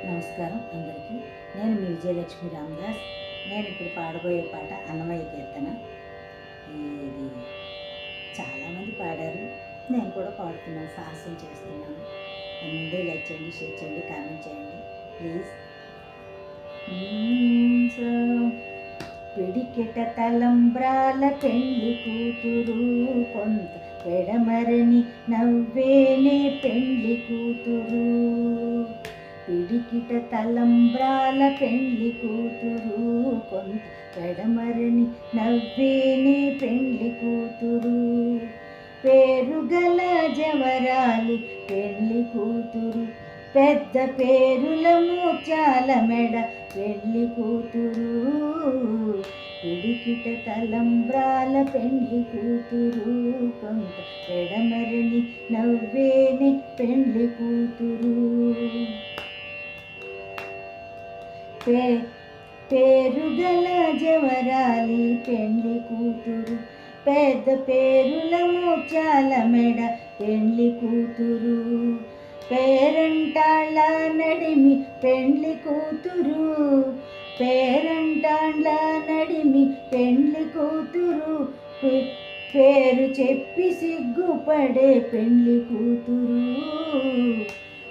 నమస్కారం అందరికీ. నేను మీ విజయలక్ష్మి రామదాస్. నేను ఇప్పుడు పాడబోయే పాట అన్నమయ్య కీర్తన. ఇది చాలామంది పాడారు, నేను కూడా పాడుతున్నాను, సాహసం చేస్తున్నాను. ముందే లైక్ చేయండి, షేర్ చేయండి, కామెంట్ చేయండి ప్లీజ్. పిడికెట తలంబ్రాల పెళ్లి కూతురు, కొంత పెడమరని నవ్వేనే పెళ్లి కూతురు. పిడికిట తలంబ్రాల పెళ్లి కూతురు, కొంత పెడమరని నవ్వేనే పెళ్లి కూతురు. పేరుగల జవరాలి పెళ్లి కూతురు, పెద్ద పేరుల ముత్యాల మెడ పెళ్లి కూతురు. పిడికిట తలంబ్రాల పెళ్లి కూతురు, కొంత పెడమరని నవ్వేని పెళ్లి కూతురు. పేరుగల జవరాలి పెళ్లి కూతురు, పెద్ద పేరుల ముత్యాల మెడ పెళ్లి కూతురు. పేరంటాళ్ళ నడిమి పెళ్లి కూతురు, పేరంటాళ్ళ నడిమి పెళ్లి కూతురు. పేరు చెప్పి సిగ్గుపడే పెళ్లి కూతురు.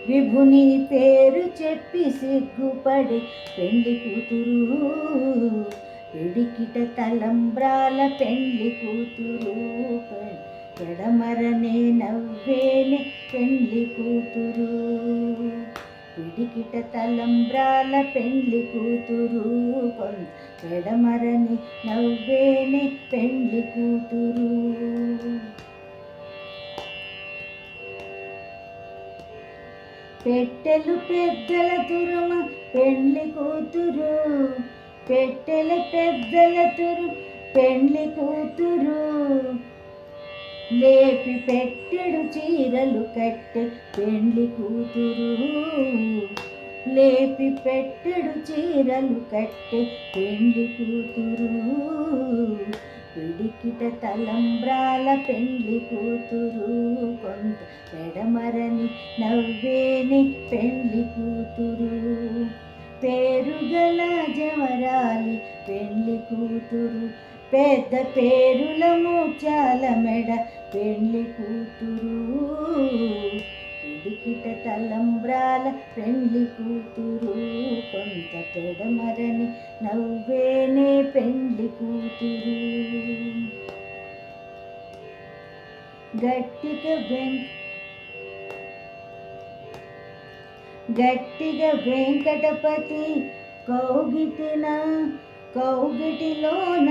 విభుని పేరు చెప్పి సిగ్గుపడే పెళ్లి కూతురు. పిడికిట తలంబ్రాల పెళ్లి కూతురు, పెడమరనే నవ్వేనే పెళ్లి కూతురు. పిడికిట తలంబ్రాల పెళ్లి కూతురు, పెడమరని నవ్వేనే పెళ్లి కూతురు. పెట్టెలు పెద్దల తురుమ పెళ్లి కూతురు, పెట్టెల పెద్దల పెళ్లి కూతురు. లేపి పెట్టెడు చీరలు కట్టె పెళ్లి కూతురు, లేపి పెట్టెడు చీరలు కట్టె పెళ్లి కూతురు. పిడికిట తలంబ్రాల పెళ్లి కూతురు, కొంత పెడమరని నవ్వేని పెళ్లి కూతురు. పేరుగల జవరాలి పెళ్లి కూతురు, పెద్ద పేరుల ముత్యాల మెడ పెళ్లి కూతురు. పిడికిట తలంబ్రాల పెళ్లి కూతురు, కొంత పెడమరని నవ్వేనే పెళ్లి కూతురు. గట్టిగా వెంకటపతి కౌగిటిలోన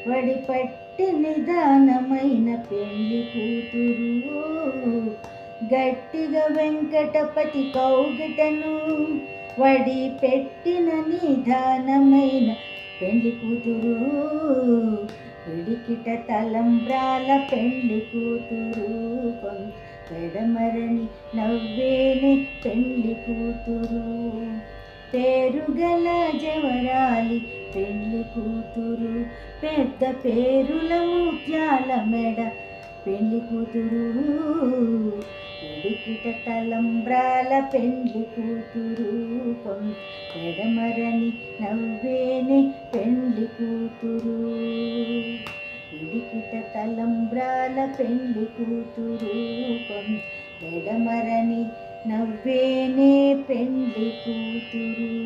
వడిపట్టి నిదానమైన పెళ్లి కూతురు. గట్టిగా వెంకటపతి కౌగిటను వడి పెట్టిన నిదానమైన పెళ్లి కూతురు. పిడికిట తలంబ్రాల పెళ్లి కూతురు, కొంత పెడమరని నవ్వేని పెళ్లి కూతురు. పేరుగల జవరాలి పెళ్లి కూతురు, పెద్ద పేరుల ముత్యాల మెడ పెళ్లి కూతురు. పిడికిట తలంబ్రాల పెళ్లి కూతురు, కొంత పెడమరని నవ్వేని పెళ్లి కూతురు. పిడికిట తలంబ్రాల పెళ్లి కూతురు, కొంత పెడమరని నవ్వేనే పెళ్లి కూతురు.